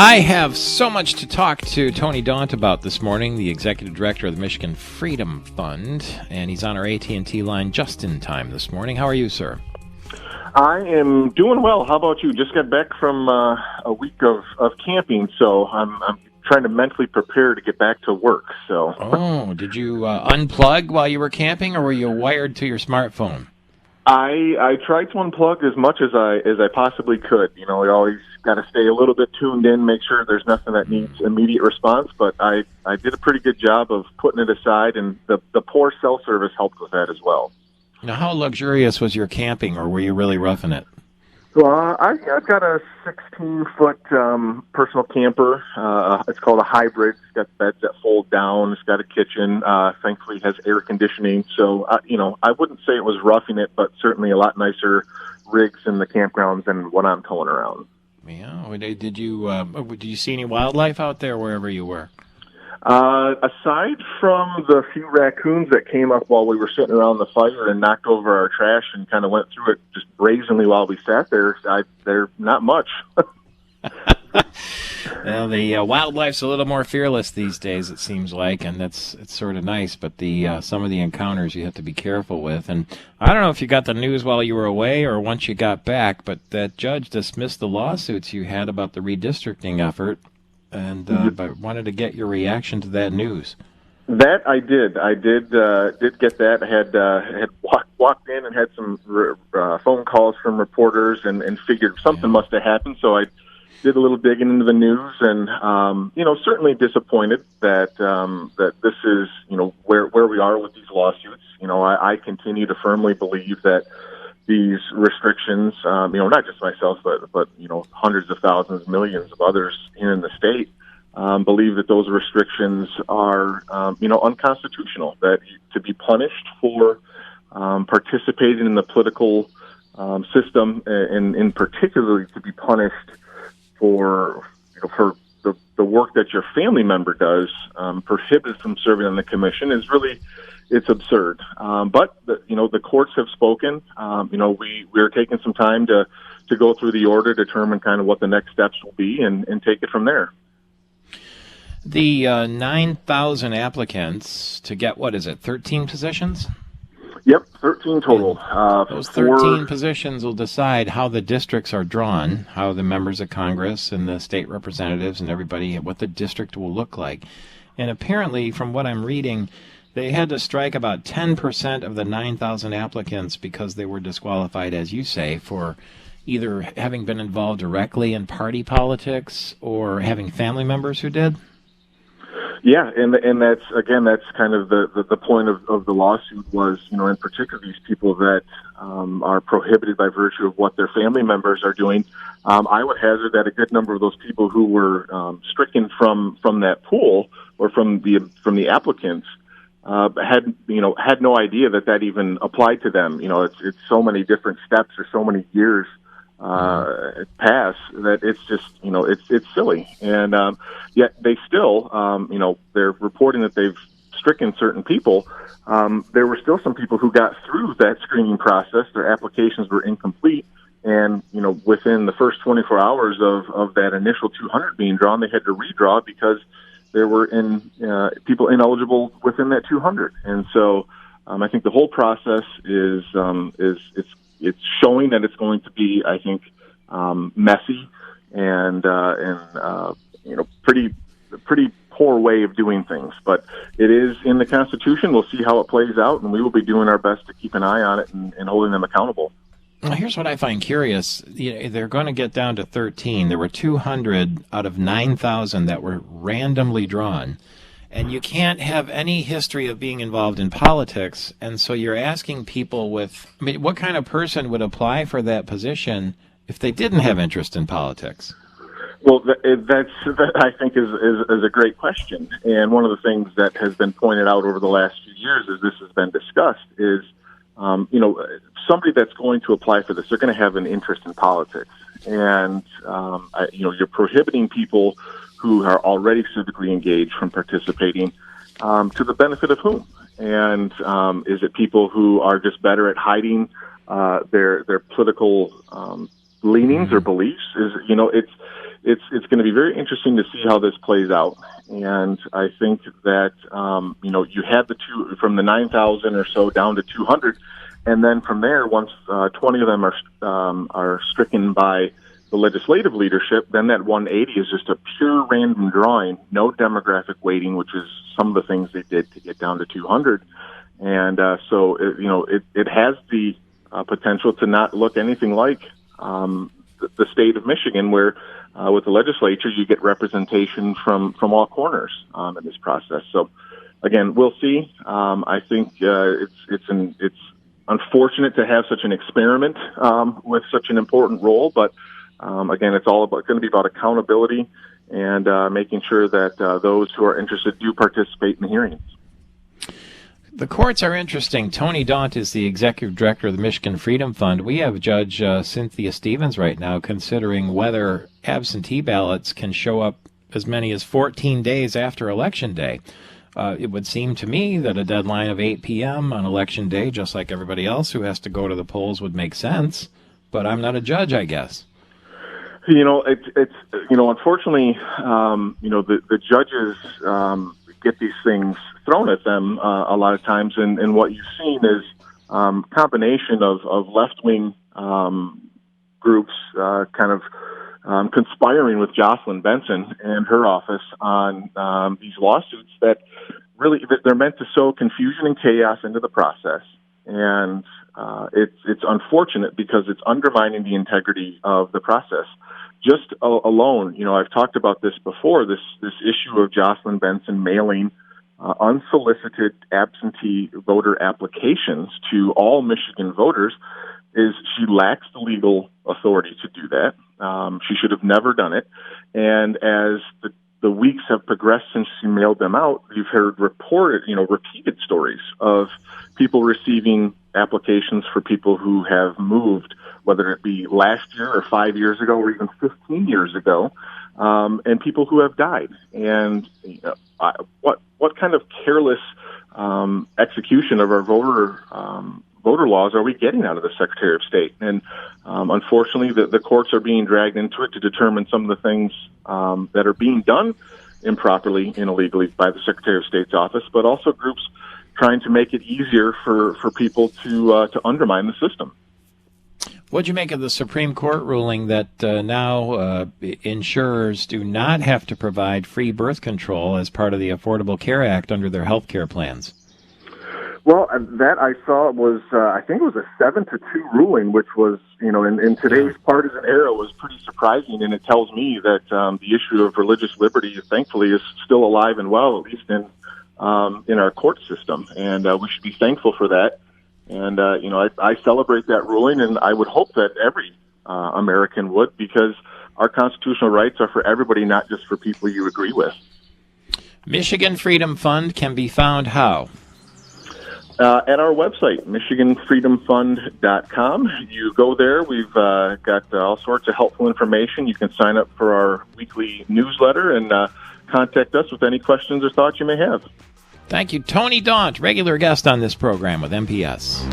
I have so much to talk to Tony Daunt about this morning, the executive director of the Michigan Freedom Fund, and he's on our AT&T line just in time this morning. How are you, sir? I am doing well. How about you? Just got back from a week of camping, so I'm trying to mentally prepare to get back to work. So. Oh, did you unplug while you were camping, or were you wired to your smartphone? I tried to unplug as much as I possibly could. You know, you always got to stay a little bit tuned in, make sure there's nothing that needs immediate response. But I did a pretty good job of putting it aside, and the poor cell service helped with that as well. Now, how luxurious was your camping, or were you really roughing it? Well, I've got a 16-foot personal camper. It's called a hybrid. It's got beds that fold down. It's got a kitchen. Thankfully, it has air conditioning. So, I wouldn't say it was roughing it, but certainly a lot nicer rigs in the campgrounds than what I'm towing around. Yeah. Did you see any wildlife out there wherever you were? Aside from the few raccoons that came up while we were sitting around the fire and knocked over our trash and kind of went through it just brazenly while we sat there, they're not much. Well, the wildlife's a little more fearless these days, it seems like, and it's sort of nice. But some of the encounters you have to be careful with. And I don't know if you got the news while you were away or once you got back, but that judge dismissed the lawsuits you had about the redistricting effort. And I wanted to get your reaction to that news. That I did. I did get that. I had walked in and had some phone calls from reporters and figured something must have happened. So I did a little digging into the news and, certainly disappointed that this is, where we are with these lawsuits. I continue to firmly believe that these restrictions, not just myself, but hundreds of thousands, millions of others here in the state believe that those restrictions are, unconstitutional, that to be punished for participating in the political system and in particularly to be punished for the work that your family member does, prohibited from serving on the commission is really, it's absurd. But the courts have spoken. We're taking some time to go through the order, determine kind of what the next steps will be, and take it from there. The 9,000 applicants to get, 13 positions? Yep, 13 total. Those 13 positions will decide how the districts are drawn, how the members of Congress and the state representatives and everybody, what the district will look like. And apparently, from what I'm reading, they had to strike about 10% of the 9,000 applicants because they were disqualified, as you say, for either having been involved directly in party politics or having family members who did. Yeah, and that's kind of the point of the lawsuit was, in particular, these people that are prohibited by virtue of what their family members are doing. I would hazard that a good number of those people who were stricken from that pool or from the applicants had no idea that even applied to them. It's so many different steps or so many years pass that it's just it's silly, and yet they still they're reporting that they've stricken certain people. There were still some people who got through that screening process. Their applications were incomplete, and within the first 24 hours of that initial 200 being drawn, they had to redraw because there were people ineligible within that 200. And so I think the whole process is it's showing that it's going to be, I think, messy and pretty poor way of doing things. But it is in the Constitution. We'll see how it plays out, and we will be doing our best to keep an eye on it and holding them accountable. Well, here's what I find curious. They're going to get down to 13. There were 200 out of 9,000 that were randomly drawn. And you can't have any history of being involved in politics. And so you're asking people what kind of person would apply for that position if they didn't have interest in politics? Well, that I think is a great question. And one of the things that has been pointed out over the last few years as this has been discussed is, somebody that's going to apply for this, they're going to have an interest in politics. And, you're prohibiting people who are already civically engaged from participating, to the benefit of whom? And is it people who are just better at hiding their political leanings or beliefs? it's going to be very interesting to see how this plays out. And I think that, you had the two from the 9,000 or so down to 200. And then from there, once 20 of them are stricken by the legislative leadership, then that 180 is just a pure random drawing, no demographic weighting, which is some of the things they did to get down to 200. And so, it has the potential to not look anything like the state of Michigan, where with the legislature you get representation from all corners in this process. So, again, we'll see. I think it's unfortunate to have such an experiment with such an important role, but again, it's all going to be about accountability and making sure that those who are interested do participate in the hearings. The courts are interesting. Tony Daunt is the executive director of the Michigan Freedom Fund. We have Judge Cynthia Stevens right now considering whether absentee ballots can show up as many as 14 days after Election Day. It would seem to me that a deadline of 8 p.m. on Election Day, just like everybody else who has to go to the polls, would make sense. But I'm not a judge, I guess. It's unfortunately, the judges get these things thrown at them a lot of times, and what you've seen is combination of left-wing groups conspiring with Jocelyn Benson and her office on these lawsuits that really they're meant to sow confusion and chaos into the process, and it's unfortunate because it's undermining the integrity of the process. Just alone, I've talked about this before, this issue of Jocelyn Benson mailing unsolicited absentee voter applications to all Michigan voters is she lacks the legal authority to do that. She should have never done it. And as the weeks have progressed since she mailed them out, you've heard repeated stories of people receiving applications for people who have moved, whether it be last year or 5 years ago or even 15 years ago, and people who have died. And what kind of careless execution of our voter laws are we getting out of the Secretary of State? And unfortunately, the courts are being dragged into it to determine some of the things that are being done improperly and illegally by the Secretary of State's office, but also groups trying to make it easier for people to undermine the system. What'd you make of the Supreme Court ruling that now insurers do not have to provide free birth control as part of the Affordable Care Act under their health care plans? Well, that I saw was, I think it was a 7-2 ruling, which was, in today's partisan era was pretty surprising. And it tells me that the issue of religious liberty, thankfully, is still alive and well, at least in our court system. And we should be thankful for that. And, I celebrate that ruling, and I would hope that every American would, because our constitutional rights are for everybody, not just for people you agree with. Michigan Freedom Fund can be found how? At our website, MichiganFreedomFund.com. You go there. We've got all sorts of helpful information. You can sign up for our weekly newsletter and contact us with any questions or thoughts you may have. Thank you. Tony Daunt, regular guest on this program with MPS.